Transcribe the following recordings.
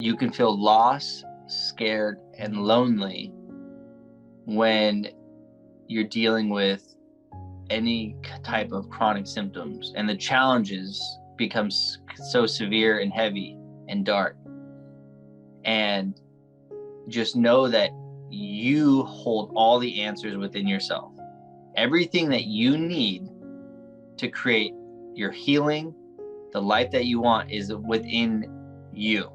You can feel lost, scared, and lonely when you're dealing with any type of chronic symptoms, and the challenges become so severe and heavy and dark. And just know that you hold all the answers within yourself. Everything that you need to create your healing, the life that you want, is within you.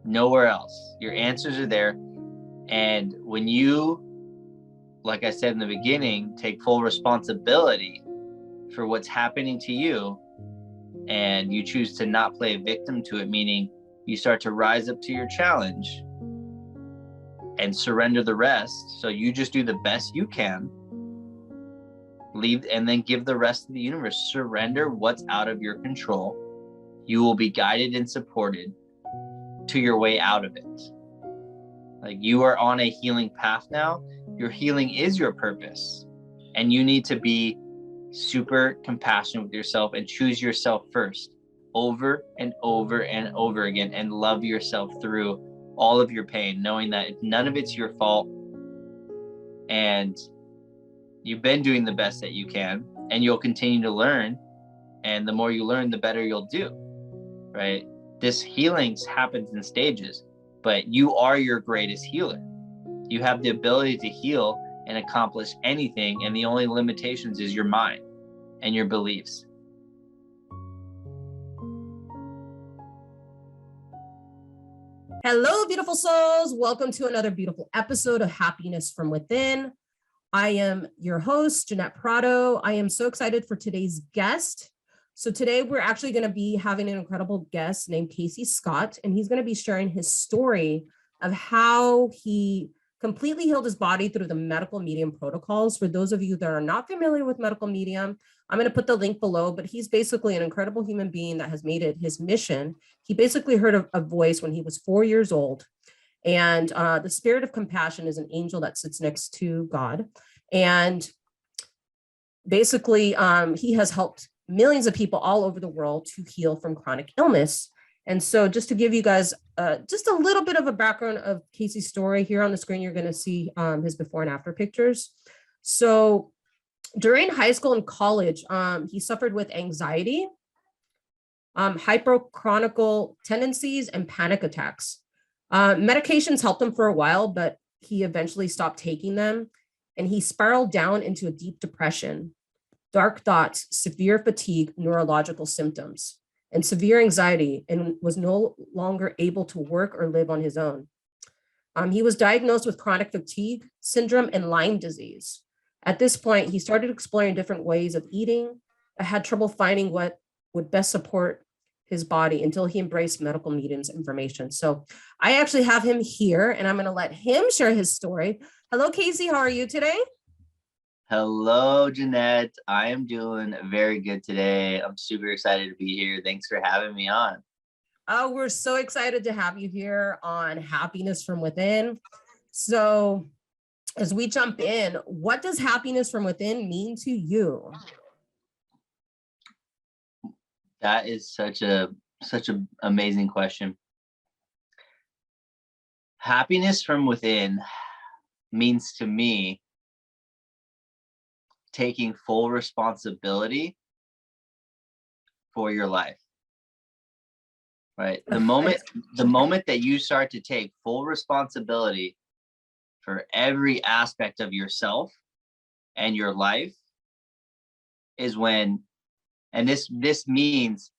Nowhere else. Your answers are there. And when you, like I said in the beginning, take full responsibility for what's happening to you, and you choose to not play a victim to it, meaning you start to rise up to your challenge and surrender the rest. So you just do the best you can, leave, and then give the rest of the universe. Surrender what's out of your control. You will be guided and supported to your way out of it. Like, you are on a healing path now. Your healing is your purpose, and you need to be super compassionate with yourself and choose yourself first, over and over and over again, and love yourself through all of your pain, knowing that none of it's your fault, and you've been doing the best that you can, and you'll continue to learn. And the more you learn, the better you'll do, right? This healing happens in stages, but you are your greatest healer. You have the ability to heal and accomplish anything, and the only limitations is your mind and your beliefs. Hello, beautiful souls. Welcome to another beautiful episode of Happiness from Within. I am your host, Jeanette Prado. I am so excited for today's guest. So today we're actually going to be having an incredible guest named Casey Scott, and he's going to be sharing his story of how he completely healed his body through the medical medium protocols. For those of you that are not familiar with medical medium, I'm going to put the link below, but he's basically an incredible human being that has made it his mission. He basically heard a voice when he was 4 years old. And the spirit of compassion is an angel that sits next to God. And basically, he has helped millions of people all over the world to heal from chronic illness. And so just to give you guys just a little bit of a background of Casey's story, here on the screen, you're going to see his before and after pictures. So during high school and college, he suffered with anxiety, hyperchronic tendencies, and panic attacks. Medications helped him for a while, but he eventually stopped taking them, and he spiraled down into a deep depression, dark thoughts, severe fatigue, neurological symptoms, and severe anxiety, and was no longer able to work or live on his own. He was diagnosed with chronic fatigue syndrome and Lyme disease. At this point, he started exploring different ways of eating, but had trouble finding what would best support his body until he embraced medical medium's information. So I actually have him here, and I'm going to let him share his story. Hello, Casey. How are you today? Hello, Jeanette. I am doing very good today. I'm super excited to be here. Thanks for having me on. Oh, we're so excited to have you here on Happiness from Within. So as we jump in, what does happiness from within mean to you? That is such an amazing question. Happiness from within means to me taking full responsibility for your life, right? The moment that you start to take full responsibility for every aspect of yourself and your life is when, and this means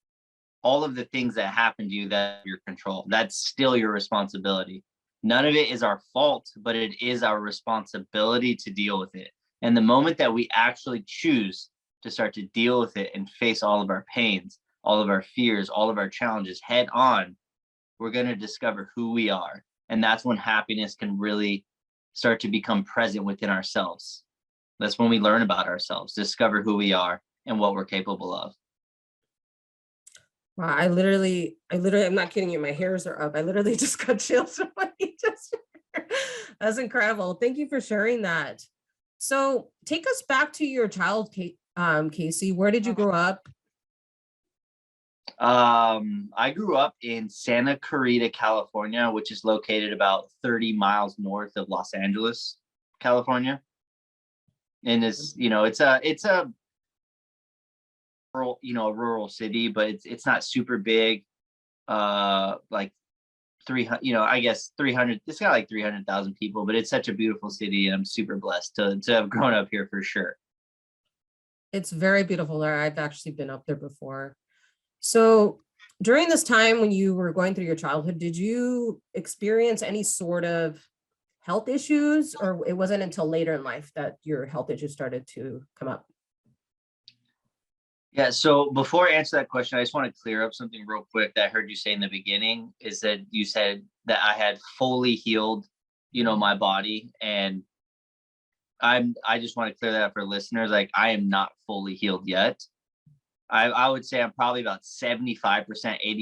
all of the things that happen to you that are your control, that's still your responsibility. None of it is our fault, but it is our responsibility to deal with it. And the moment that we actually choose to start to deal with it and face all of our pains, all of our fears, all of our challenges head on, we're going to discover who we are. And that's when happiness can really start to become present within ourselves. That's when we learn about ourselves, discover who we are and what we're capable of. Wow, I literally, I'm not kidding you. My hairs are up. I literally just got chills from what you just shared. That's incredible. Thank you for sharing that. So take us back to your childhood, Casey. Where did you grow up? I grew up in Santa Clarita, California, which is located about 30 miles north of Los Angeles, California. And it's a rural, a rural city, but it's not super big. Like 300, I guess 300, it's got like 300,000 people, but it's such a beautiful city, and I'm super blessed to have grown up here for sure. It's very beautiful there. I've actually been up there before. So during this time when you were going through your childhood, did you experience any sort of health issues, or it wasn't until later in life that your health issues started to come up? Yeah, so before I answer that question, I just want to clear up something real quick that I heard you say in the beginning, is that you said that I had fully healed, my body. And I just want to clear that up for listeners. Like, I am not fully healed yet. I would say I'm probably about 75%,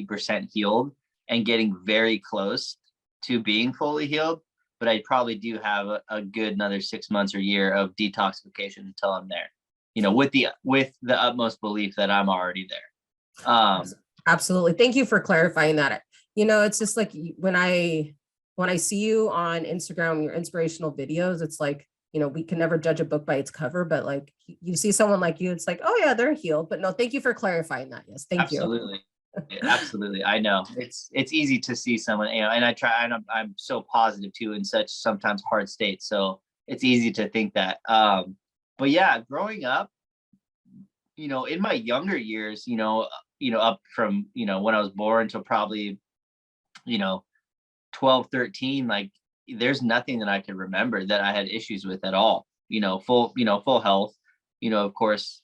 80% healed, and getting very close to being fully healed. But I probably do have a good another 6 months or year of detoxification until I'm there, with the utmost belief that I'm already there. Absolutely. Thank you for clarifying that. It's just like when I see you on Instagram, your inspirational videos, it's like, we can never judge a book by its cover, but like you see someone like you, it's like, oh yeah, they're healed. But no, thank you for clarifying that. Yes, thank you. Absolutely. Absolutely. I know it's easy to see someone, and I try, and I'm so positive too in such sometimes hard states. So it's easy to think that. But yeah, growing up, in my younger years, up from, when I was born to probably, 12, 13, like there's nothing that I could remember that I had issues with at all, full health, of course,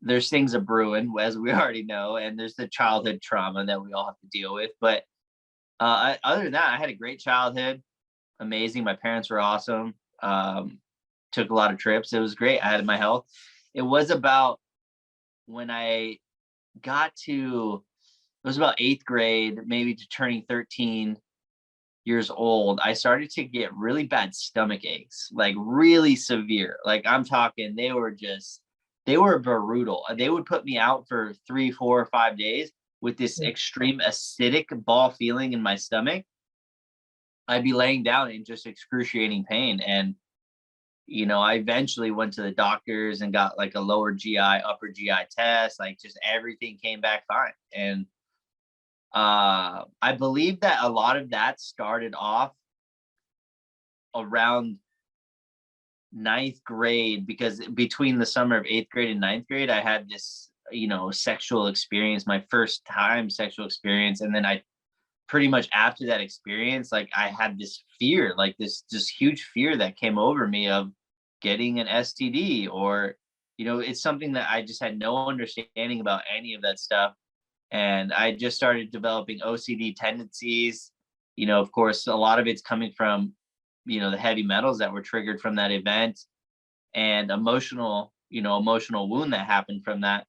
there's things a brewing, as we already know, and there's the childhood trauma that we all have to deal with. But other than that, I had a great childhood, amazing. My parents were awesome. Took a lot of trips. It was great. I had my health. It was about when I got to, it was about 8th grade, maybe to turning 13 years old, I started to get really bad stomach aches, like really severe. Like I'm talking, they were brutal. They would put me out for 3, 4, or 5 days with this extreme acidic ball feeling in my stomach. I'd be laying down in just excruciating pain. And, I eventually went to the doctors and got like a lower GI, upper GI test. Like just everything came back fine. And I believe that a lot of that started off around 9th grade, because between the summer of 8th grade and 9th grade, I had this, sexual experience, my first time sexual experience. And then I pretty much after that experience, like I had this fear, like this huge fear that came over me of getting an STD, or, it's something that I just had no understanding about any of that stuff. And I just started developing OCD tendencies. Of course, a lot of it's coming from, the heavy metals that were triggered from that event, and emotional wound that happened from that.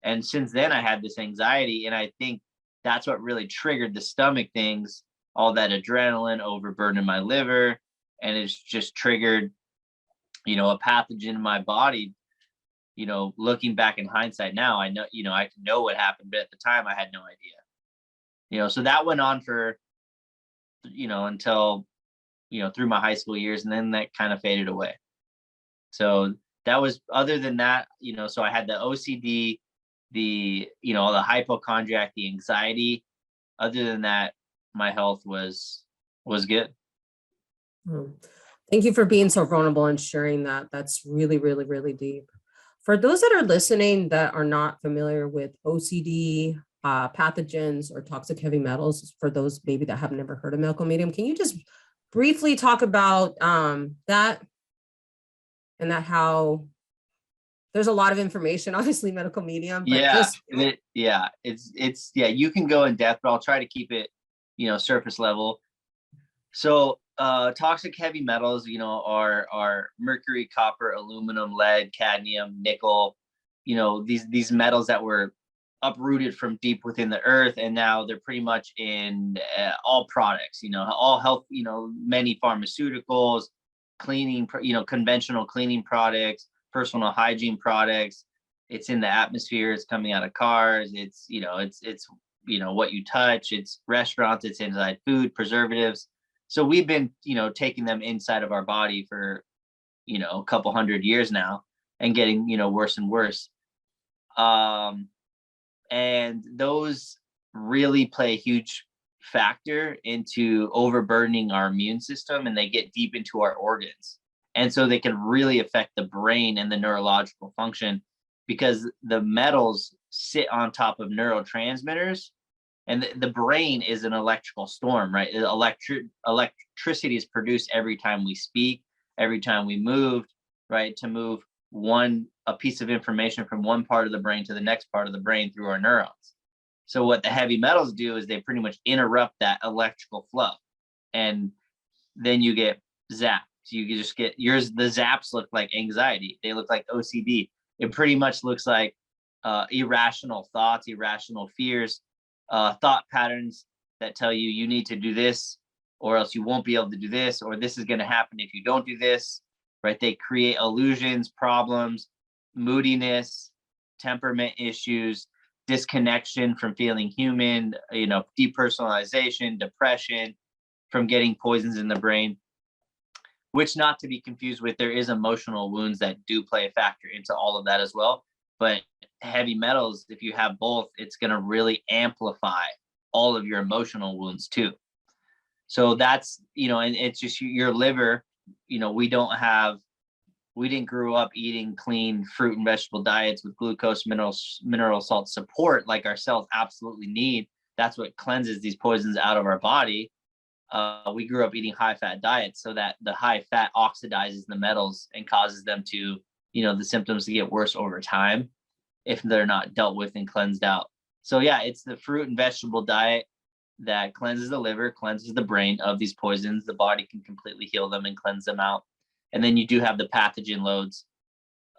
And since then I had this anxiety, and I think that's what really triggered the stomach things, all that adrenaline overburdened my liver, and it's just triggered, a pathogen in my body. Looking back in hindsight now, I know, I know what happened, but at the time I had no idea. So that went on for, until, through my high school years, and then that kind of faded away. So that was, other than that, so I had the OCD, the hypochondriac, the anxiety. Other than that, my health was good. Thank you for being so vulnerable and sharing that. That's really, really, really deep. For those that are listening that are not familiar with OCD, pathogens, or toxic heavy metals, for those maybe that have never heard of medical medium, can you just briefly talk about that, and that how there's a lot of information, obviously medical medium, but you can go in depth, but I'll try to keep it, surface level. So toxic heavy metals, are mercury, copper, aluminum, lead, cadmium, nickel, these metals that were uprooted from deep within the earth, and now they're pretty much in all products, all health, many pharmaceuticals, cleaning, conventional cleaning products, personal hygiene products. It's in the atmosphere. It's coming out of cars. It's, what you touch. It's restaurants. It's inside food, preservatives. So we've been, taking them inside of our body for, a couple hundred years now, and getting, worse and worse. And those really play a huge factor into overburdening our immune system, and they get deep into our organs. And so they can really affect the brain and the neurological function, because the metals sit on top of neurotransmitters, and the brain is an electrical storm, right? Electricity is produced every time we speak, every time we move, right? To move a piece of information from one part of the brain to the next part of the brain through our neurons. So what the heavy metals do is they pretty much interrupt that electrical flow, and then you get zapped. You just get the zaps look like anxiety. They look like OCD. It pretty much looks like irrational thoughts, irrational fears, thought patterns that tell you need to do this, or else you won't be able to do this, or this is going to happen if you don't do this, right? They create illusions, problems, moodiness, temperament issues, disconnection from feeling human, depersonalization, depression, from getting poisons in the brain, which, not to be confused with, there is emotional wounds that do play a factor into all of that as well. But heavy metals, if you have both, it's going to really amplify all of your emotional wounds too. So that's, and it's just your liver, we didn't grow up eating clean fruit and vegetable diets with glucose, mineral salt support like our cells absolutely need. That's what cleanses these poisons out of our body. We grew up eating high fat diets, so that the high fat oxidizes the metals and causes them to, the symptoms to get worse over time if they're not dealt with and cleansed out. So yeah, it's the fruit and vegetable diet that cleanses the liver, cleanses the brain of these poisons. The body can completely heal them and cleanse them out. And then you do have the pathogen loads,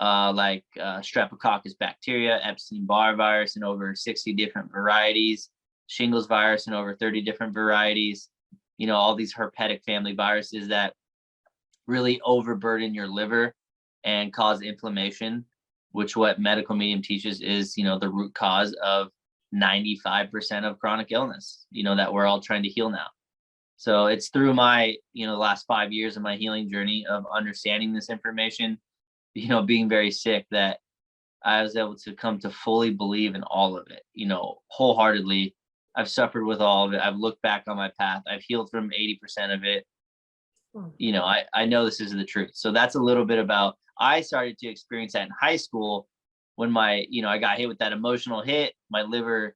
like Streptococcus bacteria, Epstein-Barr virus in over 60 different varieties, shingles virus in over 30 different varieties, all these herpetic family viruses that really overburden your liver and cause inflammation, which what medical medium teaches is, the root cause of 95% of chronic illness, that we're all trying to heal now. So it's through my, the last 5 years of my healing journey of understanding this information, being very sick, that I was able to come to fully believe in all of it, wholeheartedly. I've suffered with all of it. I've looked back on my path. I've healed from 80% of it. I know this is the truth. So that's a little bit about, I started to experience that in high school when I got hit with that emotional hit. My liver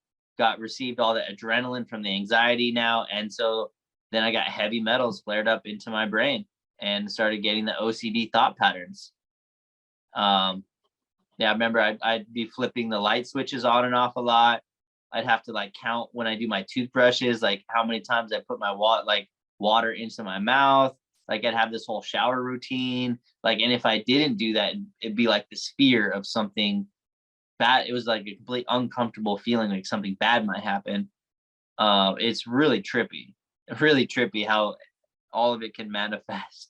received all the adrenaline from the anxiety now. And so then I got heavy metals flared up into my brain and started getting the OCD thought patterns. I remember I'd be flipping the light switches on and off a lot. I'd have to count when I do my toothbrushes, how many times I put my water into my mouth. I'd have this whole shower routine. And if I didn't do that, it'd be like this fear of something bad. It was like a complete uncomfortable feeling, like something bad might happen. It's really trippy how all of it can manifest.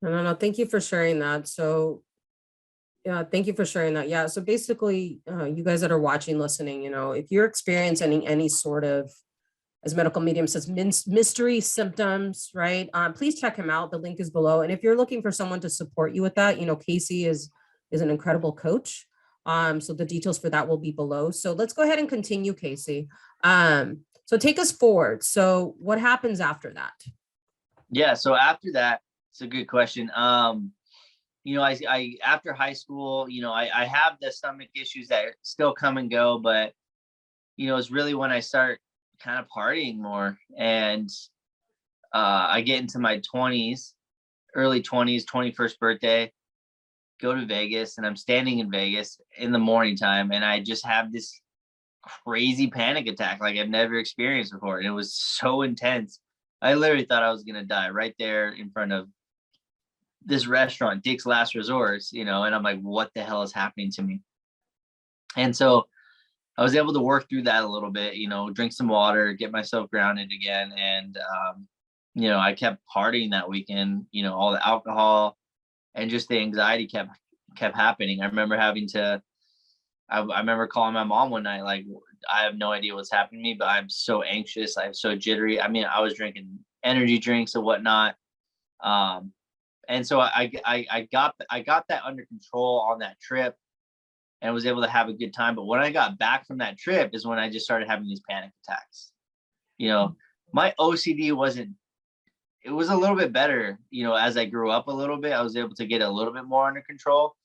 No. Thank you for sharing that. So, yeah, thank you for sharing that. Yeah. So basically, you guys that are watching, listening, if you're experiencing any sort of, as medical medium says, mystery symptoms, right? Please check him out. The link is below. And if you're looking for someone to support you with that, Casey is an incredible coach. So the details for that will be below. So let's go ahead and continue, Casey. So take us forward. So what happens after that? Yeah. So after that, it's a good question. I after high school, I have the stomach issues that still come and go, but, it's really when I start kind of partying more, and I get into my 20s, early 20s, 21st birthday, go to Vegas, and I'm standing in Vegas in the morning time, and I just have this crazy panic attack like I've never experienced before. And it was so intense. I literally thought I was going to die right there in front of this restaurant, Dick's Last Resorts, and I'm like, what the hell is happening to me? And so I was able to work through that a little bit, drink some water, get myself grounded again. And, I kept partying that weekend, all the alcohol and just the anxiety kept happening. I remember having to I remember calling my mom one night, like, I have no idea what's happening to me, but I'm so anxious. I'm so jittery. I mean, I was drinking energy drinks and whatnot. And so I got that under control on that trip and was able to have a good time. But when I got back from that trip is when I just started having these panic attacks. You know, my OCD wasn't, it was a little bit better, you know, as I grew up a little bit, I was able to get a little bit more under control.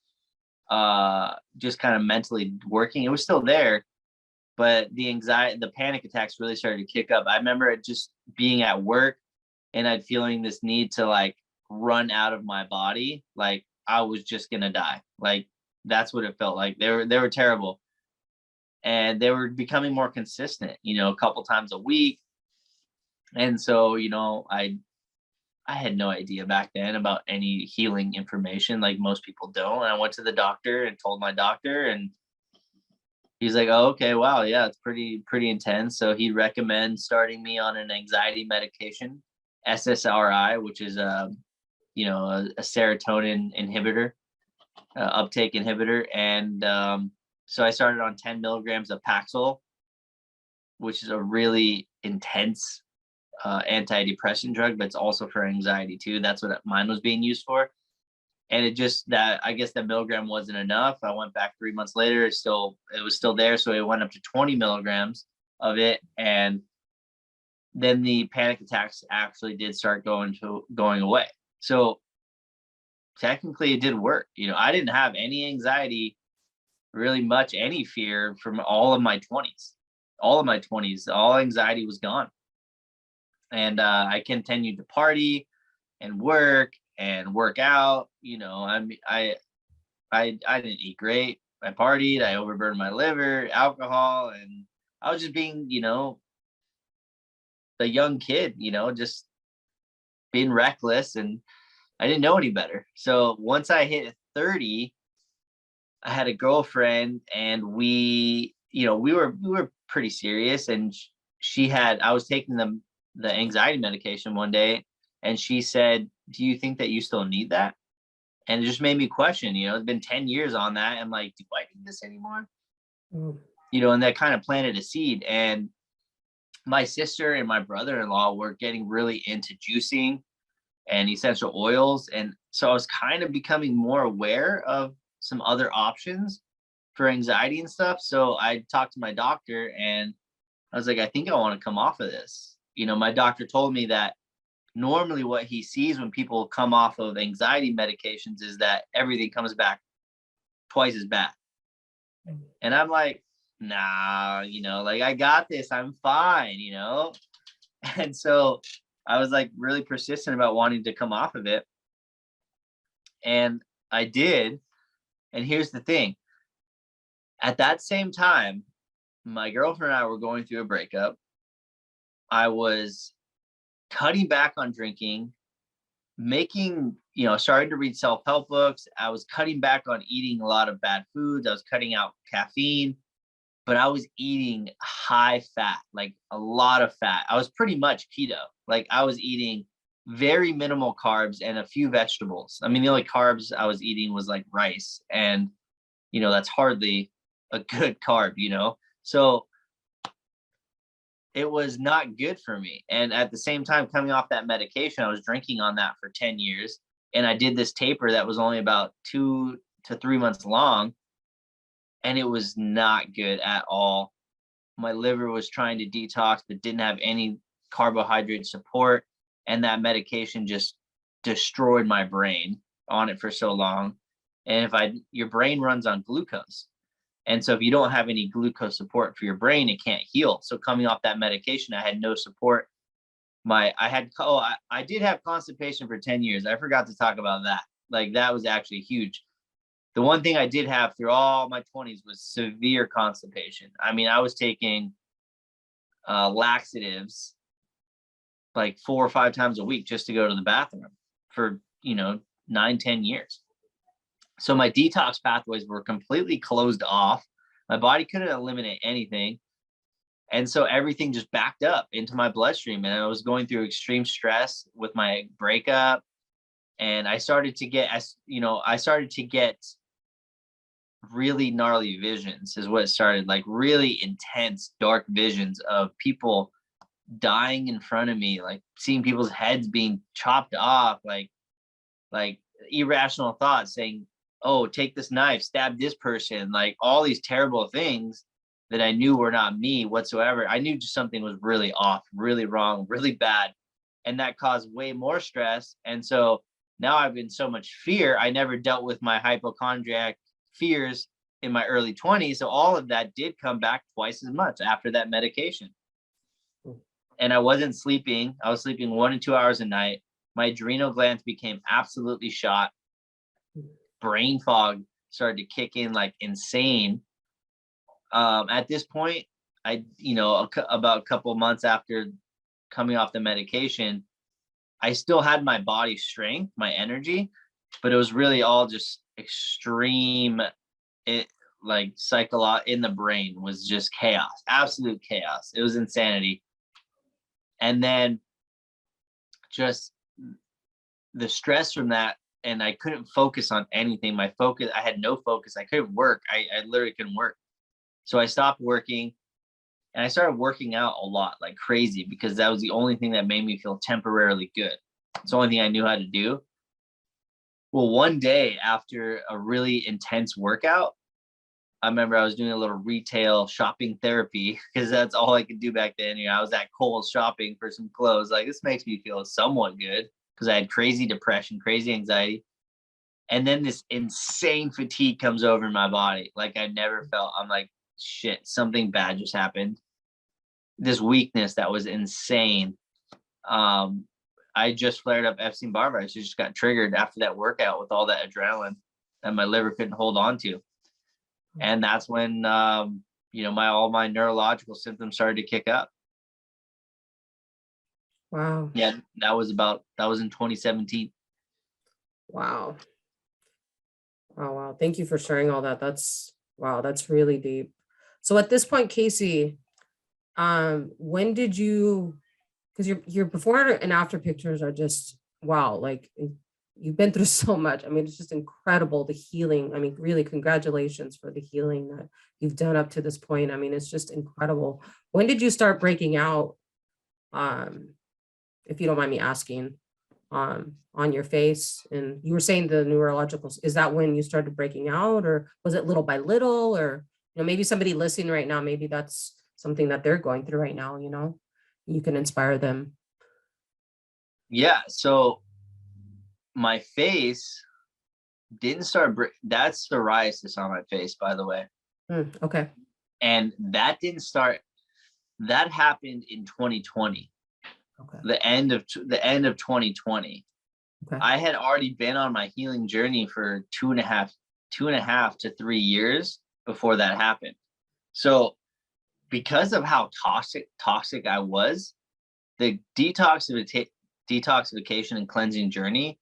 Just kind of mentally working. It was still there, but the anxiety, the panic attacks really started to kick up. I remember it just being at work and I'd feeling this need to like run out of my body. Like I was just gonna die. Like that's what it felt like. They were terrible. And they were becoming more consistent, you know, a couple times a week. And so, you know, I had no idea back then about any healing information like most people don't. And I went to the doctor and told my doctor, and he's like, "Oh, okay, wow, yeah, it's pretty intense." So he recommends starting me on an anxiety medication, SSRI, which is you know, a serotonin inhibitor, uptake inhibitor, and so I started on 10 milligrams of Paxil, which is a really intense antidepressant drug, but it's also for anxiety too. That's what mine was being used for. And it just, that I guess that milligram wasn't enough. I went back 3 months later. It was still there. So it went up to 20 milligrams of it. And then the panic attacks actually did start going away. So technically it did work. You know, I didn't have any anxiety, really much, any fear from all of my 20s. All anxiety was gone. And I continued to party and work out. You know, I didn't eat great. I partied. I overburned my liver, alcohol, and I was just being, you know, the young kid. You know, just being reckless, and I didn't know any better. So once I hit 30, I had a girlfriend, and you know, we were pretty serious, and I was taking the anxiety medication one day, and she said, "Do you think that you still need that?" And it just made me question, you know, it's been 10 years on that. I'm like, do I need this anymore? Mm. You know, and that kind of planted a seed. And my sister and my brother-in-law were getting really into juicing and essential oils. And so I was kind of becoming more aware of some other options for anxiety and stuff. So I talked to my doctor and I was like, I think I want to come off of this. You know, my doctor told me that normally what he sees when people come off of anxiety medications is that everything comes back twice as bad. And I'm like, nah, you know, like I got this, I'm fine, you know? And so I was like really persistent about wanting to come off of it. And I did. And here's the thing. At that same time, my girlfriend and I were going through a breakup. I was cutting back on drinking, starting to read self-help books. I was cutting back on eating a lot of bad foods. I was cutting out caffeine, but I was eating high fat, like a lot of fat. I was pretty much keto. Like I was eating very minimal carbs and a few vegetables. I mean, the only carbs I was eating was like rice, and you know, that's hardly a good carb, you know? So it was not good for me. And at the same time, coming off that medication, I was drinking on that for 10 years. And I did this taper that was only about 2 to 3 months long. And it was not good at all. My liver was trying to detox, but didn't have any carbohydrate support. And that medication just destroyed my brain on it for so long. And your brain runs on glucose. And so if you don't have any glucose support for your brain, it can't heal. So coming off that medication, I had no support. I did have constipation for 10 years. I forgot to talk about that. Like that was actually huge. The one thing I did have through all my 20s was severe constipation. I mean, I was taking laxatives like 4 or 5 times a week just to go to the bathroom for, 9-10 years. So my detox pathways were completely closed off. My body couldn't eliminate anything. And so everything just backed up into my bloodstream. And I was going through extreme stress with my breakup. And I started to get really gnarly visions is what it started, like really intense, dark visions of people dying in front of me, like seeing people's heads being chopped off, like irrational thoughts saying, oh, take this knife, stab this person, like all these terrible things that I knew were not me whatsoever. I knew just something was really off, really wrong, really bad. And that caused way more stress. And so now I've in so much fear. I never dealt with my hypochondriac fears in my early 20s. So all of that did come back twice as much after that medication. And I wasn't sleeping. I was sleeping 1 to 2 hours a night. My adrenal glands became absolutely shot. Brain fog started to kick in like insane. At this point, about a couple of months after coming off the medication, I still had my body strength, my energy, but it was really all just extreme. It like in the brain was just chaos, absolute chaos. It was insanity. And then just the stress from that, and I couldn't focus on anything. I had no focus. I couldn't work. I literally couldn't work. So I stopped working and I started working out a lot, like crazy, because that was the only thing that made me feel temporarily good. It's the only thing I knew how to do. Well, one day after a really intense workout, I remember I was doing a little retail shopping therapy because that's all I could do back then. I was at Kohl's shopping for some clothes. Like, this makes me feel somewhat good because I had crazy depression, crazy anxiety. And then this insane fatigue comes over my body like I never felt. I'm like, shit, something bad just happened. This weakness that was insane. I just flared up Epstein-Barr virus. It just got triggered after that workout with all that adrenaline that my liver couldn't hold on to. And that's when, all my neurological symptoms started to kick up. Wow. Yeah, that was in 2017. Wow. Wow. Thank you for sharing all that. That's really deep. So at this point, Casey, when did you, because your before and after pictures are just, wow, like you've been through so much. I mean, it's just incredible, the healing. I mean, really, congratulations for the healing that you've done up to this point. I mean, it's just incredible. When did you start breaking out? If you don't mind me asking, on your face? And you were saying the neurological, is that when you started breaking out, or was it little by little? Or, maybe somebody listening right now, maybe that's something that they're going through right now, you can inspire them. Yeah. So my face didn't start, that's psoriasis on my face, by the way. Okay. And that didn't start, that happened in 2020. Okay. The end of 2020. Okay. I had already been on my healing journey for two and a half to 3 years before that happened. So because of how toxic I was, the detoxification and cleansing journey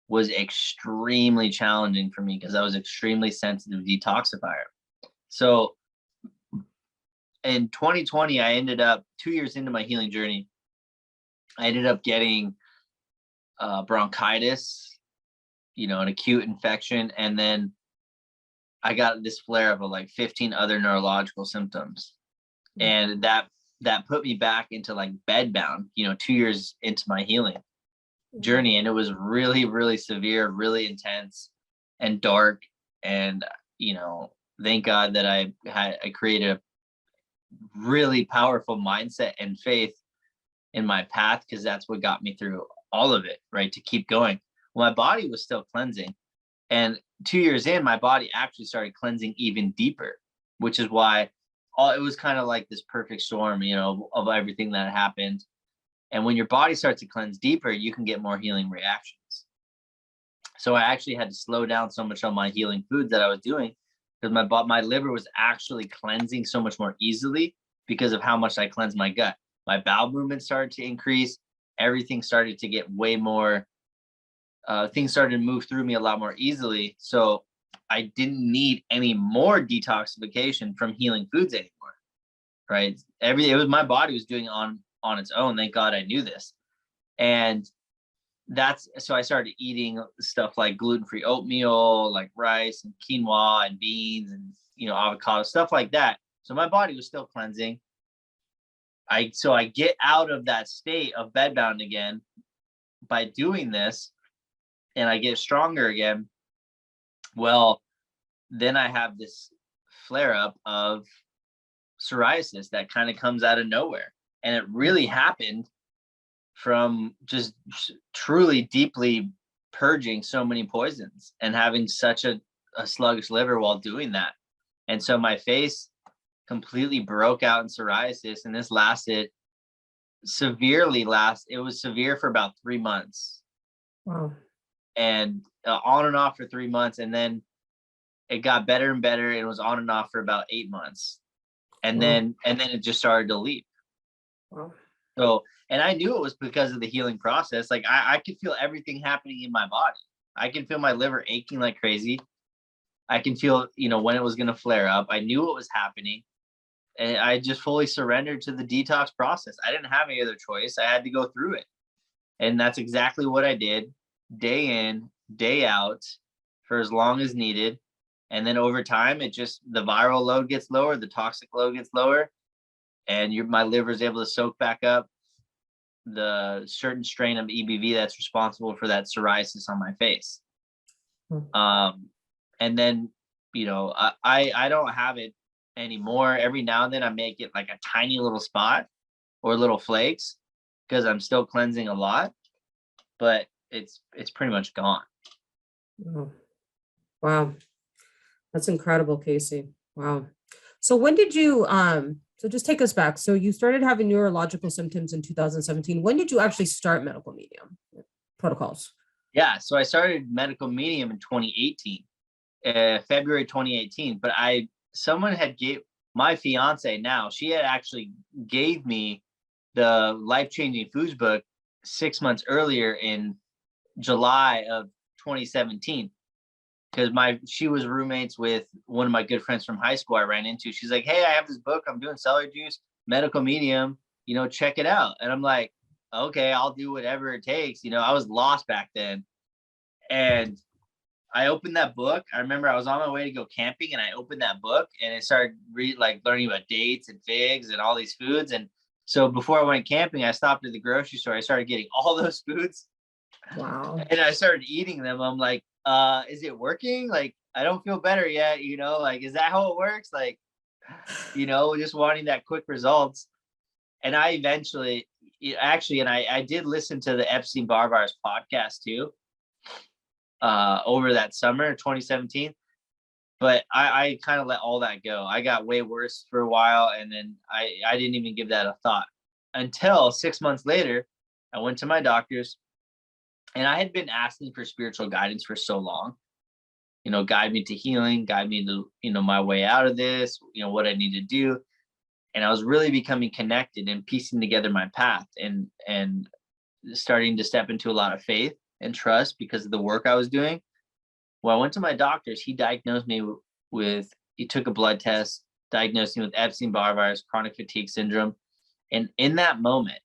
was extremely challenging for me because I was extremely sensitive detoxifier. So in 2020, I ended up 2 years into my healing journey. I ended up getting bronchitis, an acute infection. And then I got this flare up of like 15 other neurological symptoms. And that put me back into like bedbound, 2 years into my healing journey. And it was really, really severe, really intense and dark. And, thank God that I created a really powerful mindset and faith in my path, because that's what got me through all of it, right? To keep going. Well, my body was still cleansing. And 2 years in, my body actually started cleansing even deeper, which is why it was kind of like this perfect storm, of everything that happened. And when your body starts to cleanse deeper, you can get more healing reactions. So I actually had to slow down so much on my healing foods that I was doing, because my liver was actually cleansing so much more easily because of how much I cleansed my gut. My bowel movement started to increase. Everything started to get way more, things started to move through me a lot more easily. So I didn't need any more detoxification from healing foods anymore, right? My body was doing it on its own. Thank God I knew this. And so I started eating stuff like gluten-free oatmeal, like rice and quinoa and beans and, avocado, stuff like that. So my body was still cleansing. So I get out of that state of bedbound again by doing this, and I get stronger again. Well, then I have this flare up of psoriasis that kind of comes out of nowhere. And it really happened from just truly deeply purging so many poisons and having such a sluggish liver while doing that. And so my face completely broke out in psoriasis, and this lasted it was severe for about 3 months. Wow. And on and off for 3 months, and then it got better and better. It was on and off for about 8 months, and then it just started to leave. Wow. So, and I knew it was because of the healing process. Like I could feel everything happening in my body. I can feel my liver aching like crazy. I can feel, when it was going to flare up. I knew what was happening, and I just fully surrendered to the detox process. I didn't have any other choice. I had to go through it, and that's exactly what I did, day in, day out, for as long as needed. And then over time, the viral load gets lower, the toxic load gets lower, and my liver is able to soak back up the certain strain of EBV that's responsible for that psoriasis on my face. And then, I don't have it anymore. Every now and then I may get like a tiny little spot or little flakes because I'm still cleansing a lot, but it's pretty much gone. Oh. Wow. That's incredible, Casey. Wow. So when did you, so just take us back. So you started having neurological symptoms in 2017. When did you actually start medical medium protocols? Yeah. So I started medical medium in 2018, February 2018, but someone had my fiance now, she had actually gave me the Life-Changing Foods book 6 months earlier in July of 2017. Because she was roommates with one of my good friends from high school I ran into. She's like, hey, I have this book. I'm doing celery juice, medical medium, check it out. And I'm like, okay, I'll do whatever it takes. I was lost back then. And I opened that book. I remember I was on my way to go camping, and I opened that book, and I started learning about dates and figs and all these foods. And so before I went camping, I stopped at the grocery store. I started getting all those foods. Wow. And I started eating them. I'm like, is it working? Like, I don't feel better yet, is that how it works? Like, just wanting that quick results. And I eventually I did listen to the Epstein-Barr virus podcast too, over that summer, 2017. But I kind of let all that go. I got way worse for a while, and then I didn't even give that a thought until 6 months later. I went to my doctors, and I had been asking for spiritual guidance for so long, guide me to healing, guide me to, my way out of this, what I need to do. And I was really becoming connected and piecing together my path and starting to step into a lot of faith and trust because of the work I was doing. Well, I went to my doctors. He diagnosed me he took a blood test, diagnosed me with Epstein-Barr virus, chronic fatigue syndrome. And in that moment,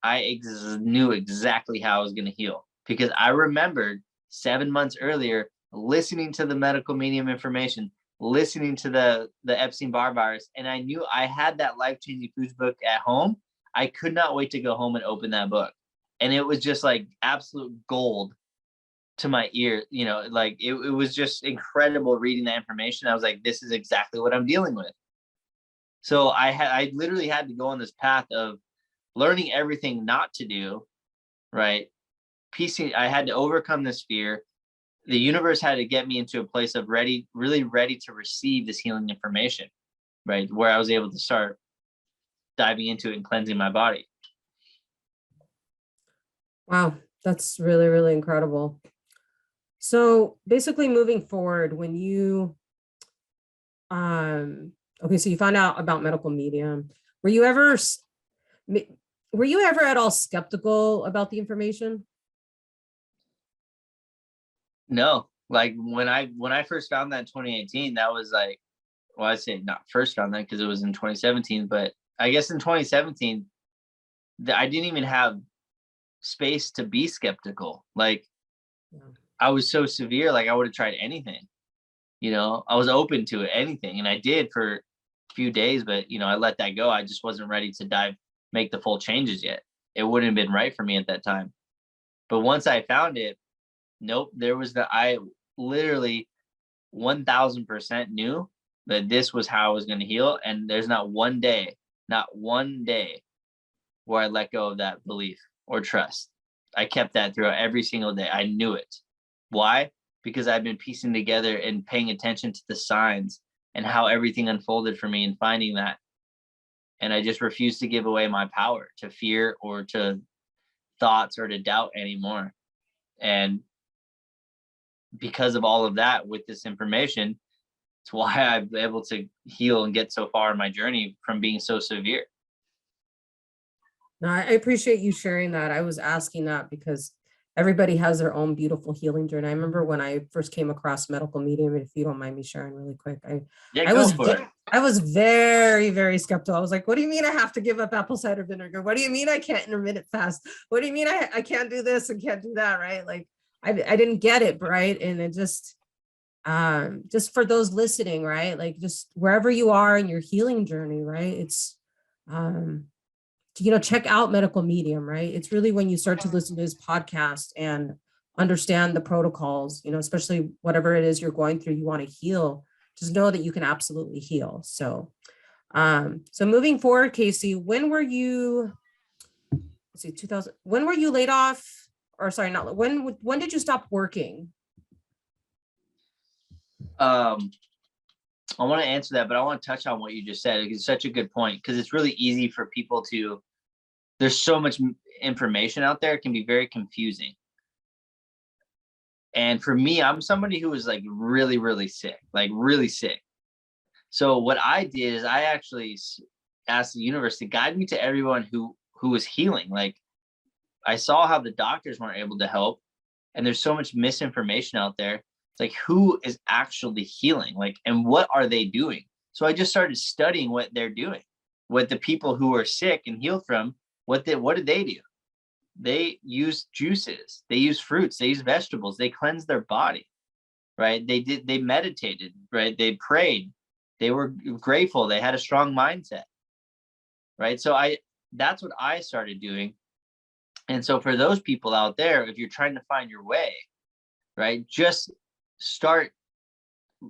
I knew exactly how I was going to heal, because I remembered 7 months earlier listening to the medical medium information, listening to the Epstein-Barr virus, and I knew I had that Life-Changing Foods book at home. I could not wait to go home and open that book. And it was just like absolute gold to my ear. It was just incredible reading that information. I was like, this is exactly what I'm dealing with. So I literally had to go on this path of learning everything not to do, right? I had to overcome this fear. The universe had to get me into a place of really ready to receive this healing information, right? Where I was able to start diving into it and cleansing my body. Wow, that's really, really incredible. So basically moving forward, when you, okay, so you found out about medical medium. Were you ever at all skeptical about the information? No, like when I first found that in 2018, that was like, well, I say not first found that because it was in 2017, but I guess in 2017, I didn't even have space to be skeptical. Like, Yeah. I was so severe, like I would have tried anything. I was open to it, anything, and I did for a few days, but I let that go. I just wasn't ready to make the full changes yet. It wouldn't have been right for me at that time. But once I found it, nope, I literally 1000% knew that this was how I was going to heal. And there's not one day where I let go of that belief or trust. I kept that throughout every single day. I knew it. Why? Because I've been piecing together and paying attention to the signs and how everything unfolded for me and finding that. And I just refused to give away my power to fear or to thoughts or to doubt anymore. And because of all of that, with this information, it's why I've been able to heal and get so far in my journey from being so severe. No, I appreciate you sharing that. I was asking that because everybody has their own beautiful healing journey. I remember when I first came across medical medium, if you don't mind me sharing really quick, I was very, very skeptical. I was like, what do you mean I have to give up apple cider vinegar? What do you mean I can't intermittent fast? What do you mean I can't do this and can't do that, right? Like I didn't get it, right? And it just for those listening, right? Like just wherever you are in your healing journey, right? It's check out medical medium, right? It's really when you start to listen to his podcast and understand the protocols, especially whatever it is you're going through, you want to heal, just know that you can absolutely heal. So moving forward, Casey, when were you laid off, or sorry, not when did you stop working? I want to answer that, but I want to touch on what you just said. It's such a good point, because it's really easy for people there's so much information out there. It can be very confusing. And for me, I'm somebody who was like really, really sick, like really sick. So what I did is I actually asked the universe to guide me to everyone who was healing. Like, I saw how the doctors weren't able to help, and there's so much misinformation out there. It's like, who is actually healing? Like, and what are they doing? So I just started studying what they're doing, what the people who are sick and healed from, what did they do? They use juices, they use fruits, they use vegetables, they cleanse their body, right? They meditated, right? They prayed, they were grateful, they had a strong mindset, right? So that's what I started doing. And so for those people out there, if you're trying to find your way, right, just start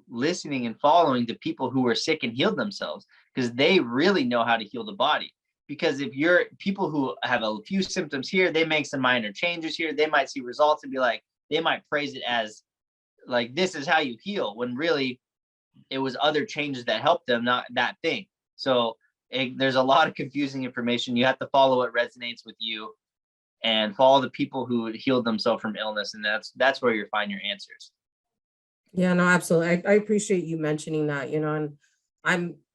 listening and following the people who are sick and healed themselves, because they really know how to heal the body. Because if you're people who have a few symptoms here, they make some minor changes here, they might see results and be like, they might praise it as like, this is how you heal, when really it was other changes that helped them, not that thing. So there's a lot of confusing information. You have to follow what resonates with you and follow the people who healed themselves from illness. And that's where you find your answers. Yeah, no, absolutely. I appreciate you mentioning that, and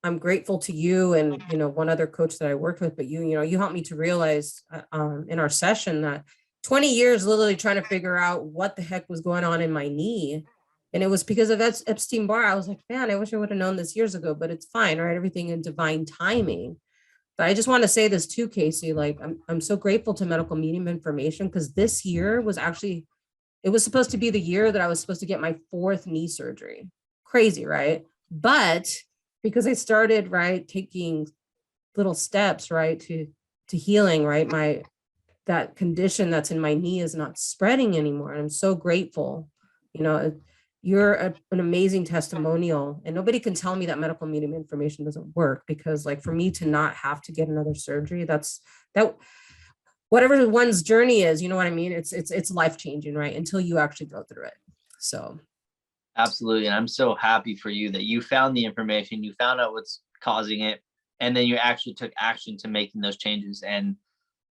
I'm grateful to you and, one other coach that I worked with, but you helped me to realize in our session that 20 years literally trying to figure out what the heck was going on in my knee. And it was because of Epstein-Barr. I was like, man, I wish I would have known this years ago, but it's fine, right? Everything in divine timing. But I just want to say this too, Casey, like I'm so grateful to medical medium information, because this year was actually, it was supposed to be the year that I was supposed to get my 4th knee surgery. Crazy, right? But because I started, right, taking little steps, right, to healing, right, that condition that's in my knee is not spreading anymore. And I'm so grateful. You're an amazing testimonial, and nobody can tell me that medical medium information doesn't work, because like for me to not have to get another surgery, that whatever one's journey is, you know what I mean? It's life-changing, right? Until you actually go through it. So. Absolutely. And I'm so happy for you that you found the information, you found out what's causing it, and then you actually took action to making those changes, and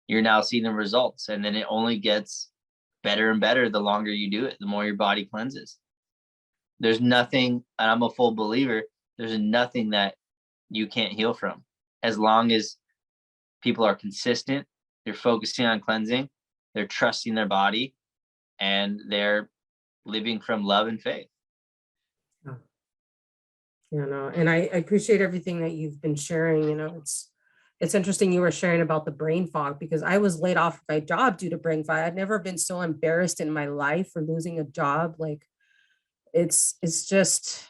you're now seeing the results. And then it only gets better and better the longer you do it, the more your body cleanses. There's nothing, and I'm a full believer, there's nothing that you can't heal from, as long as people are consistent, they're focusing on cleansing, they're trusting their body, and they're living from love and faith. And I appreciate everything that you've been sharing. It's interesting you were sharing about the brain fog, because I was laid off my job due to brain fog. I'd never been so embarrassed in my life for losing a job. Like it's just,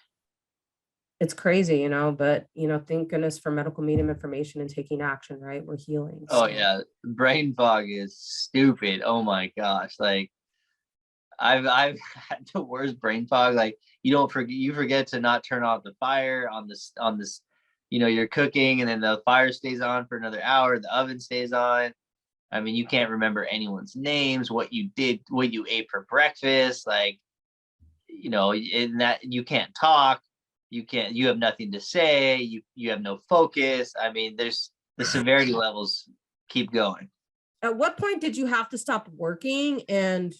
it's crazy, but thank goodness for medical medium information and taking action, right? We're healing. Oh So yeah, brain fog is stupid. Oh my gosh, like I've had the worst brain fog. Like you forget to not turn off the fire on this, you're cooking and then the fire stays on for another hour, the oven stays on. I mean, you can't remember anyone's names, what you did, what you ate for breakfast, like, in that you can't talk, you have nothing to say, you have no focus. I mean, there's the severity levels keep going. at what point did you have to stop working, and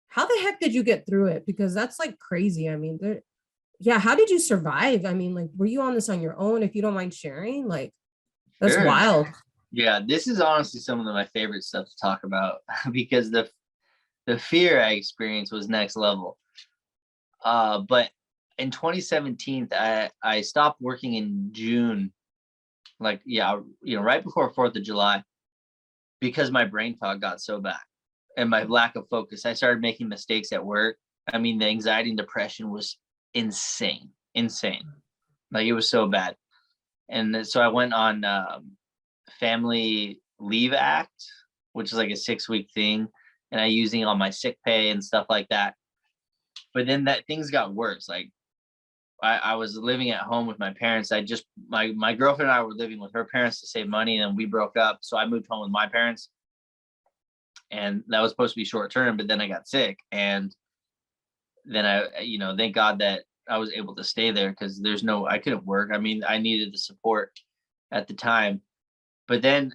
how the heck did you get through it? Because that's like crazy. I mean, yeah, how did you survive? I mean, like, were you on this on your own, if you don't mind sharing? Like, that's Sure. wild. Yeah, this is honestly some of my favorite stuff to talk about because the fear I experienced was next level. But in 2017, I stopped working in June, like, yeah, right before 4th of July, because my brain fog got so bad and my lack of focus. I started making mistakes at work. I mean, the anxiety and depression was insane, insane. Like, it was so bad. And so I went on Family Leave Act, which is like a 6-week thing, and I using all my sick pay and stuff like that. But then that things got worse. Like, I was living at home with my parents. My girlfriend and I were living with her parents to save money, and then we broke up. So I moved home with my parents, and that was supposed to be short term. But then I got sick, and then thank God that I was able to stay there because I couldn't work. I mean, I needed the support at the time. But then,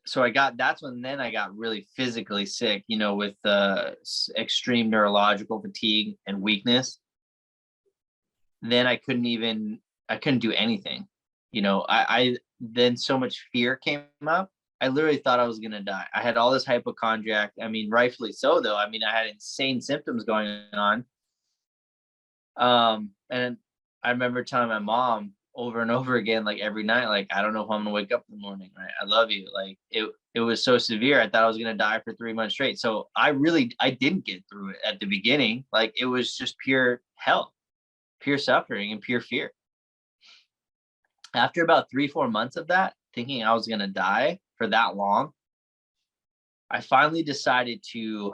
so that's when then I got really physically sick, with extreme neurological fatigue and weakness. Then I couldn't do anything. I then so much fear came up. I literally thought I was gonna die. I had all this hypochondriac. I mean, rightfully so, though. I mean, I had insane symptoms going on. And I remember telling my mom over and over again, like every night, like, I don't know if I'm gonna wake up in the morning, right? I love you. Like, it was so severe. I thought I was gonna die for 3 months straight. So I didn't get through it at the beginning. Like, it was just pure hell, pure suffering, and pure fear. After about 3-4 months of that, thinking I was gonna die for that long, I finally decided to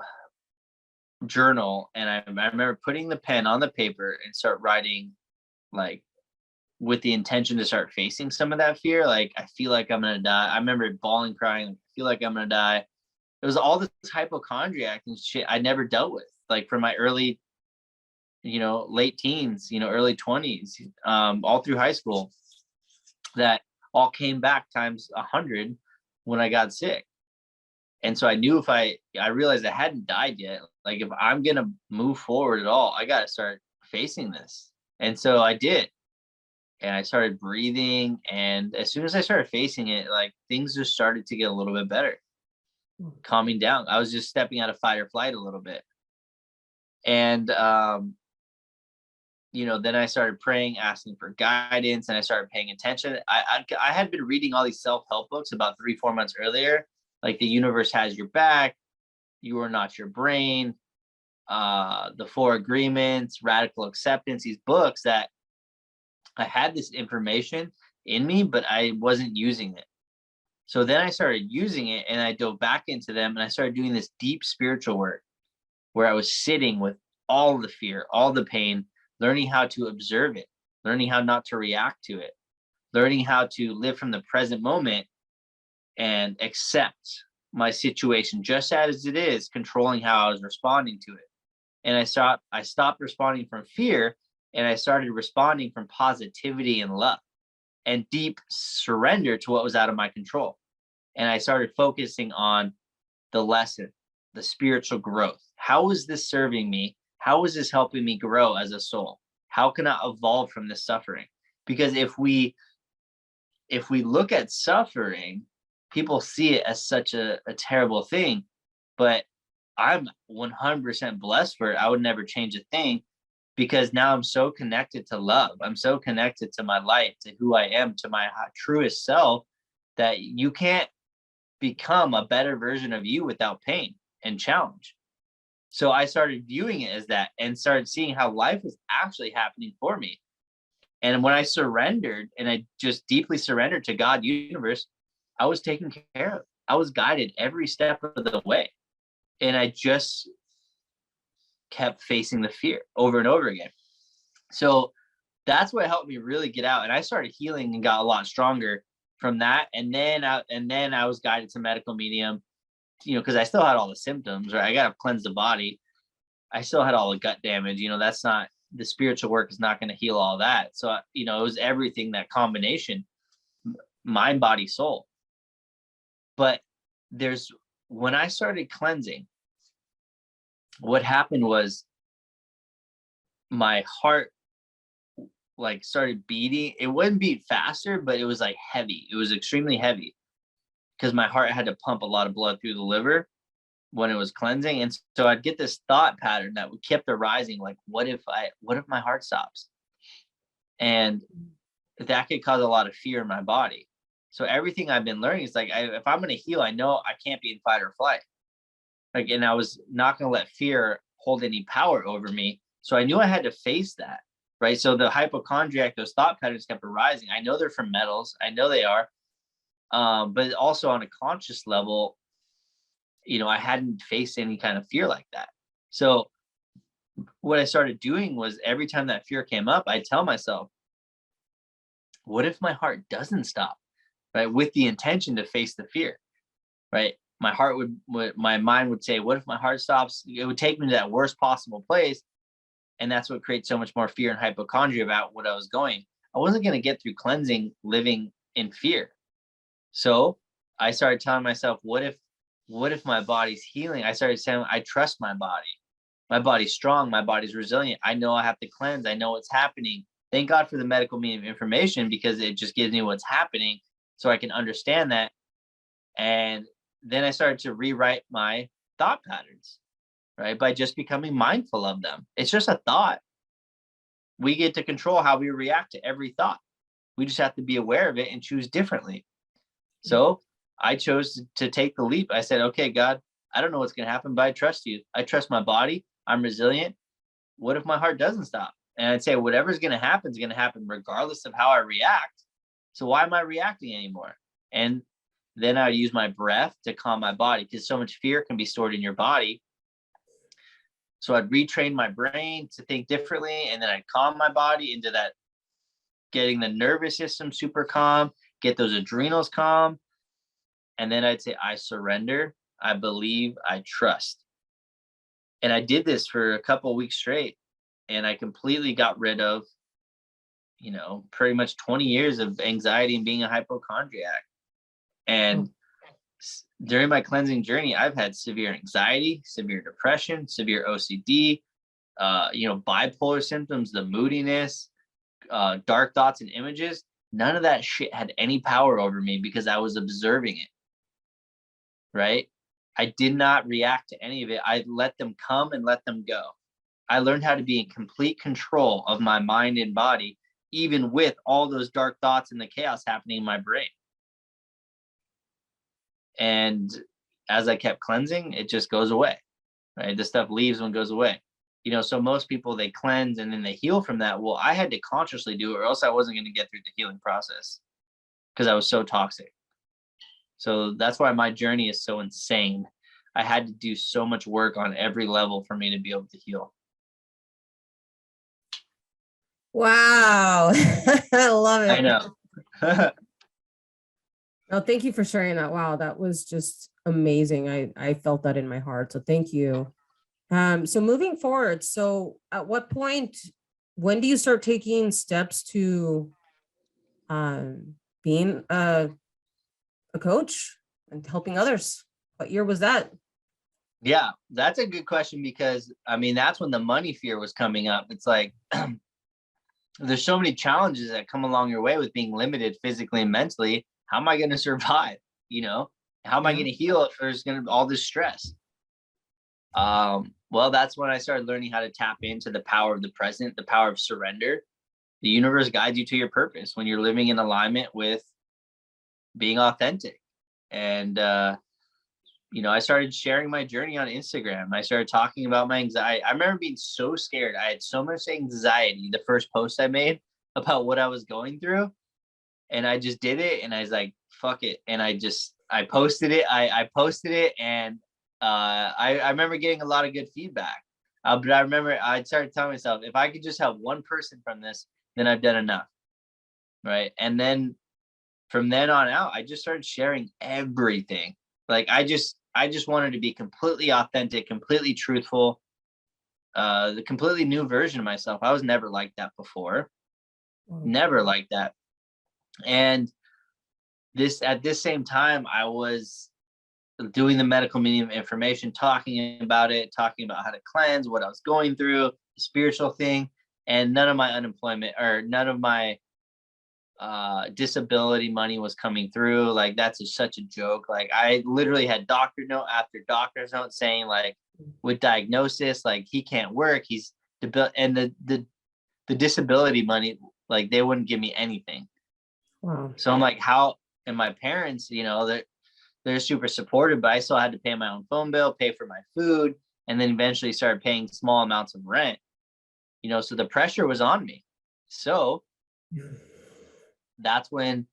journal, and I remember putting the pen on the paper and start writing, like, with the intention to start facing some of that fear. Like, I feel like I'm gonna die. I remember bawling, crying, like, I feel like I'm gonna die. It was all this hypochondriac and shit I never dealt with, like, from my early, late teens, early 20s, all through high school, that all came back times 100 when I got sick. And so I knew I realized I hadn't died yet. Like, if I'm going to move forward at all, I got to start facing this. And so I did. And I started breathing. And as soon as I started facing it, like, things just started to get a little bit better, calming down. I was just stepping out of fight or flight a little bit. And, then I started praying, asking for guidance, and I started paying attention. I had been reading all these self-help books about 3-4 months earlier, like The Universe Has Your Back, You Are Not Your Brain, The Four Agreements, Radical Acceptance, these books that I had this information in me, but I wasn't using it. So then I started using it, and I dove back into them, and I started doing this deep spiritual work where I was sitting with all the fear, all the pain, learning how to observe it, learning how not to react to it, learning how to live from the present moment and accept my situation just as it is, controlling how I was responding to it. And I stopped responding from fear, and I started responding from positivity and love and deep surrender to what was out of my control. And I started focusing on the lesson, the spiritual growth. How is this serving me? How is this helping me grow as a soul? How can I evolve from this suffering? Because if we look at suffering, people see it as such a terrible thing, but I'm 100% blessed for it. I would never change a thing, because now I'm so connected to love. I'm so connected to my light, to who I am, to my truest self, that you can't become a better version of you without pain and challenge. So I started viewing it as that and started seeing how life was actually happening for me. And when I surrendered and I just deeply surrendered to God, universe, I was taken care of. I was guided every step of the way. And I just kept facing the fear over and over again. So that's what helped me really get out. And I started healing and got a lot stronger from that. And then I was guided to medical medium, because I still had all the symptoms, right? I got to cleanse the body. I still had all the gut damage. That's not, the spiritual work is not going to heal all that. So, it was everything, that combination, mind, body, soul. But when I started cleansing, what happened was my heart started beating. It wouldn't beat faster, but it was heavy. It was extremely heavy because my heart had to pump a lot of blood through the liver when it was cleansing. And so I'd get this thought pattern that kept arising, what if my heart stops? And that could cause a lot of fear in my body. So everything I've been learning is if I'm going to heal, I know I can't be in fight or flight. And I was not going to let fear hold any power over me. So I knew I had to face that, right? So the hypochondriac, those thought patterns kept arising. I know they're from metals. I know they are. But also on a conscious level, I hadn't faced any kind of fear like that. So what I started doing was every time that fear came up, I'd tell myself, what if my heart doesn't stop, right? With the intention to face the fear, right? My mind would say, what if my heart stops? It would take me to that worst possible place. And that's what creates so much more fear and hypochondria about what I was going. I wasn't going to get through cleansing living in fear. So I started telling myself, what if my body's healing? I started saying, I trust my body. My body's strong. My body's resilient. I know I have to cleanse. I know what's happening. Thank God for the medical medium information, because it just gives me what's happening so I can understand that. And then I started to rewrite my thought patterns, right? By just becoming mindful of them. It's just a thought. We get to control how we react to every thought. We just have to be aware of it and choose differently. So I chose to take the leap. I said, okay, God, I don't know what's going to happen, but I trust you. I trust my body. I'm resilient. What if my heart doesn't stop? And I'd say, whatever's going to happen is going to happen regardless of how I react. So why am I reacting anymore? And then I use my breath to calm my body, because so much fear can be stored in your body. So I'd retrain my brain to think differently, and then I'd calm my body into that, getting the nervous system super calm, get those adrenals calm. And then I'd say, I surrender, I believe, I trust. And I did this for a couple of weeks straight, and I completely got rid of, pretty much 20 years of anxiety and being a hypochondriac. And during my cleansing journey, I've had severe anxiety, severe depression, severe OCD, bipolar symptoms, the moodiness, dark thoughts and images. None of that shit had any power over me because I was observing it, right? I did not react to any of it. I let them come and let them go. I learned how to be in complete control of my mind and body, even with all those dark thoughts and the chaos happening in my brain. And as I kept cleansing, it just goes away, right? The stuff leaves and goes away. So most people, they cleanse and then they heal from that. Well, I had to consciously do it, or else I wasn't going to get through the healing process because I was so toxic. So that's why my journey is so insane. I had to do so much work on every level for me to be able to heal. Wow. I love it. I know. No, thank you for sharing that. Wow, that was just amazing. I felt that in my heart. So thank you. So moving forward, so at what point, when do you start taking steps to being a coach and helping others? What year was that? Yeah, that's a good question, because that's when the money fear was coming up. It's there's so many challenges that come along your way with being limited physically and mentally. How am I going to survive? How am I going to heal if there's going to be all this stress? Well, that's when I started learning how to tap into the power of the present, the power of surrender. The universe guides you to your purpose when you're living in alignment with being authentic. And, I started sharing my journey on Instagram. I started talking about my anxiety. I remember being so scared. I had so much anxiety the first post I made about what I was going through. And I just did it, and I was like, fuck it. And I posted it. I posted it, and I remember getting a lot of good feedback. But I remember I started telling myself, if I could just help one person from this, then I've done enough. Right. And then from then on out, I just started sharing everything. Like I just wanted to be completely authentic, completely truthful, the completely new version of myself. I was never like that before. Never like that. And at this same time, I was doing the medical medium information, talking about how to cleanse, what I was going through, the spiritual thing, and none of my unemployment or none of my disability money was coming through. Like that's such a joke. Like I literally had doctor note after doctor's note saying like with diagnosis, like he can't work, he's debil, and the disability money, like they wouldn't give me anything. Wow. So I'm like, how? And my parents, they're super supportive, but I still had to pay my own phone bill, pay for my food, and then eventually started paying small amounts of rent. So the pressure was on me. So that's when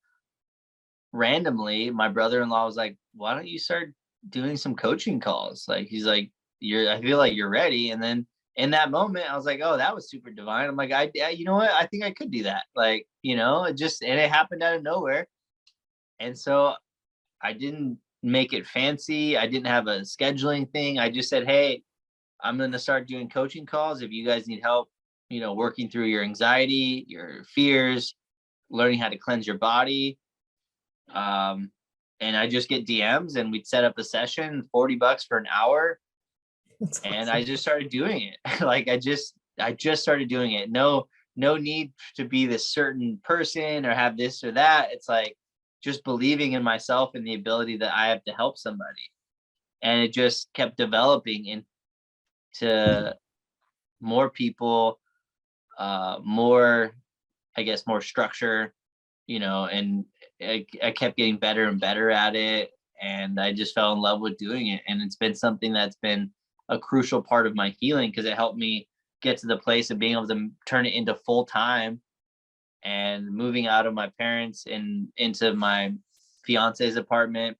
randomly my brother-in-law was like, why don't you start doing some coaching calls? Like he's like, I feel like you're ready. And then in that moment I was like, oh, that was super divine. I'm like, you know what, I think I could do that. Like, it happened out of nowhere. And so I didn't make it fancy. I didn't have a scheduling thing. I just said, hey, I'm going to start doing coaching calls if you guys need help, working through your anxiety, your fears, learning how to cleanse your body. And I just get DMs, and we'd set up a session, $40 for an hour. That's and awesome. I just started doing it. Like I just started doing it. No need to be this certain person or have this or that. It's like just believing in myself and the ability that I have to help somebody. And it just kept developing into more people, more, I guess, more structure, and I kept getting better and better at it. And I just fell in love with doing it. And it's been something that's been a crucial part of my healing, because it helped me get to the place of being able to turn it into full time and moving out of my parents and into my fiance's apartment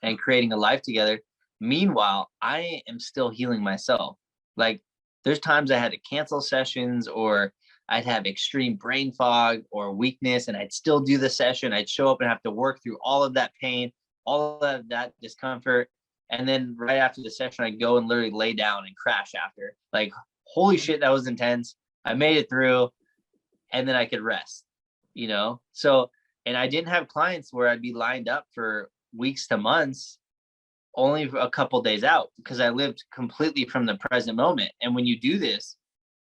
and creating a life together. Meanwhile, I am still healing myself. Like there's times I had to cancel sessions, or I'd have extreme brain fog or weakness, and I'd still do the session. I'd show up and have to work through all of that pain, all of that discomfort. And then right after the session, I'd go and literally lay down and crash after. Like, holy shit, that was intense. I made it through, and then I could rest, So, and I didn't have clients where I'd be lined up for weeks to months, only a couple days out, because I lived completely from the present moment. And when you do this,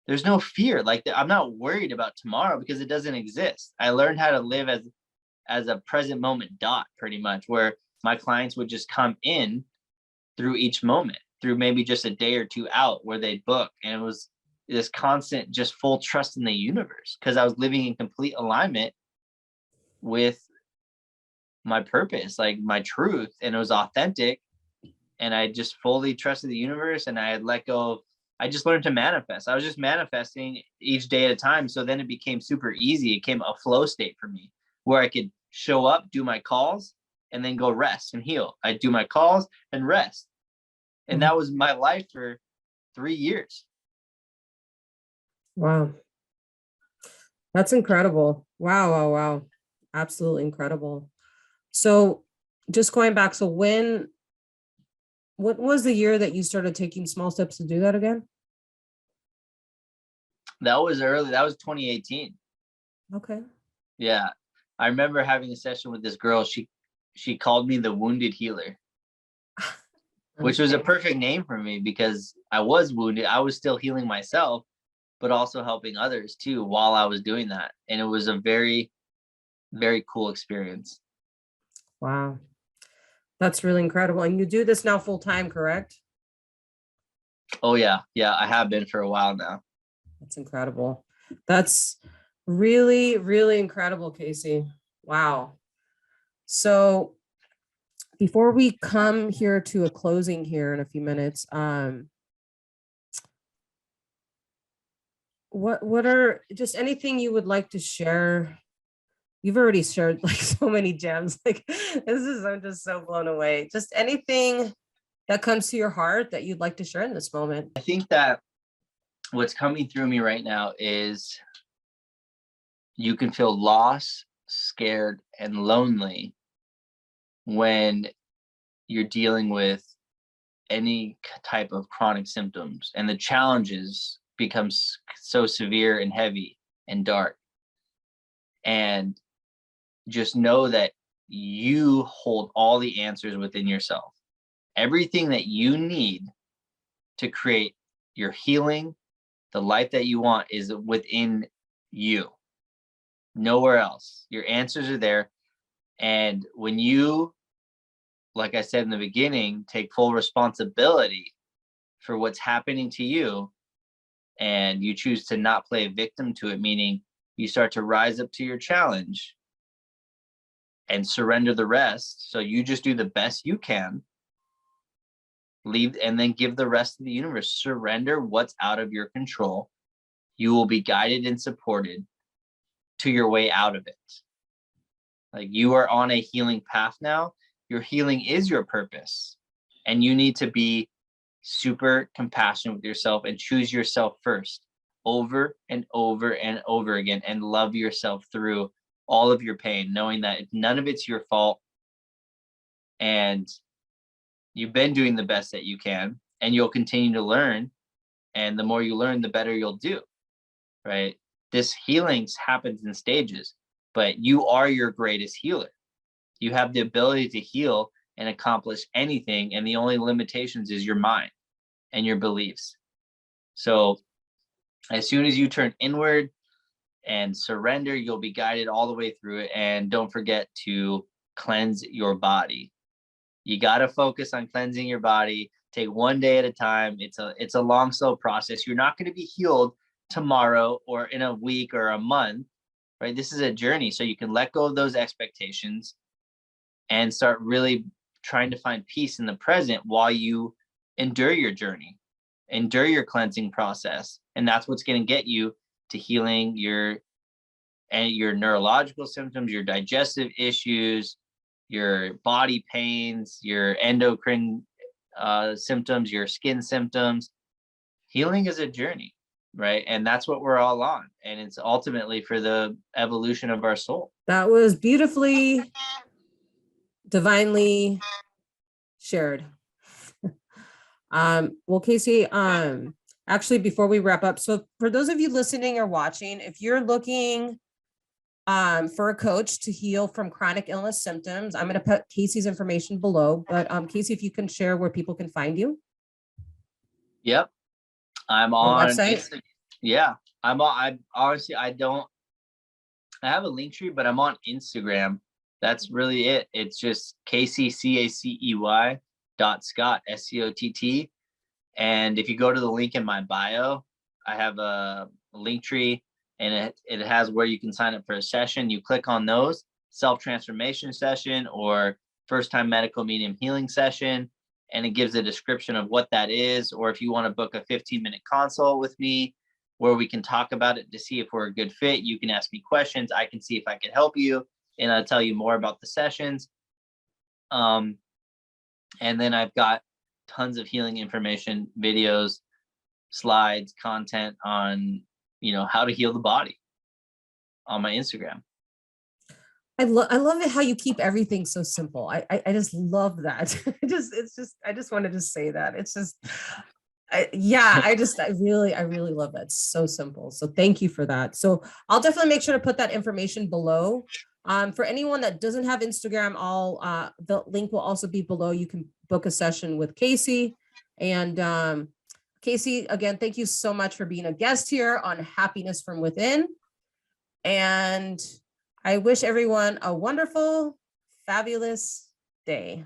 there's no fear. Like I'm not worried about tomorrow because it doesn't exist. I learned how to live as a present moment dot, pretty much, where my clients would just come in through each moment, through maybe just a day or two out where they'd book. And it was this constant, just full trust in the universe, because I was living in complete alignment with my purpose, like my truth, and it was authentic. And I just fully trusted the universe, and I had let go of, I just learned to manifest. I was just manifesting each day at a time. So then it became super easy. It became a flow state for me where I could show up, do my calls, and then go rest and heal. I'd do my calls and rest. And that was my life for 3 years. Wow. That's incredible. Wow. Absolutely incredible. So just going back, so what was the year that you started taking small steps to do that again? That was early. That was 2018. Okay. Yeah. I remember having a session with this girl. She called me the wounded healer, which was a perfect name for me because I was wounded. I was still healing myself, but also helping others too while I was doing that. And it was a very, very cool experience. Wow. That's really incredible. And you do this now full time, correct? Oh yeah. Yeah. I have been for a while now. That's incredible. That's really, really incredible, Casey. Wow. So before we come here to a closing here in a few minutes, what are just anything you would like to share? You've already shared like so many gems. Like I'm just so blown away. Just anything that comes to your heart that you'd like to share in this moment. I think that what's coming through me right now is you can feel lost, scared, and lonely when you're dealing with any type of chronic symptoms, and the challenges becomes so severe and heavy and dark. And just know that you hold all the answers within yourself. Everything that you need to create your healing, the life that you want, is within you. Nowhere else. Your answers are there. And when you, like I said in the beginning, take full responsibility for what's happening to you, and you choose to not play a victim to it, meaning you start to rise up to your challenge and surrender the rest. So you just do the best you can, leave, and then give the rest of the universe. Surrender what's out of your control. You will be guided and supported to your way out of it. Like, you are on a healing path now. Your healing is your purpose, and you need to be super compassionate with yourself and choose yourself first, over and over and over again, and love yourself through all of your pain, knowing that none of it's your fault, and you've been doing the best that you can, and you'll continue to learn. And the more you learn, the better you'll do, right? This healing happens in stages, but you are your greatest healer. You have the ability to heal and accomplish anything, and the only limitations is your mind and your beliefs. So as soon as you turn inward and surrender, you'll be guided all the way through it. And don't forget to cleanse your body. You got to focus on cleansing your body. Take one day at a time. It's a long, slow process. You're not going to be healed tomorrow or in a week or a month, right? This is a journey. So you can let go of those expectations and start really trying to find peace in the present while you endure your journey, endure your cleansing process. And that's what's going to get you to healing your neurological symptoms, your digestive issues, your body pains, your endocrine symptoms, your skin symptoms. Healing is a journey, right? And that's what we're all on. And it's ultimately for the evolution of our soul. That was beautifully, divinely shared. Well, Casey, actually, before we wrap up, so for those of you listening or watching, if you're looking for a coach to heal from chronic illness symptoms, I'm going to put Casey's information below, but Casey, if you can share where people can find you. Yep. I'm on website. Yeah. I honestly, I have a link tree, but I'm on Instagram. That's really it. It's just KCCACEY .Scott, SCOTT. And if you go to the link in my bio, I have a link tree, and it has where you can sign up for a session. You click on those, self-transformation session or first time medical medium healing session, and it gives a description of what that is. Or if you want to book a 15-minute consult with me where we can talk about it to see if we're a good fit, you can ask me questions. I can see if I can help you, and I'll tell you more about the sessions. And then I've got tons of healing information, videos, slides, content on, how to heal the body on my Instagram. I love it how you keep everything so simple. I just love that. I just wanted to say that. It's just, I really love that. It's so simple. So thank you for that. So I'll definitely make sure to put that information below. For anyone that doesn't have Instagram, the link will also be below. You can book a session with Casey. And Casey, again, thank you so much for being a guest here on Happiness from Within. And I wish everyone a wonderful, fabulous day.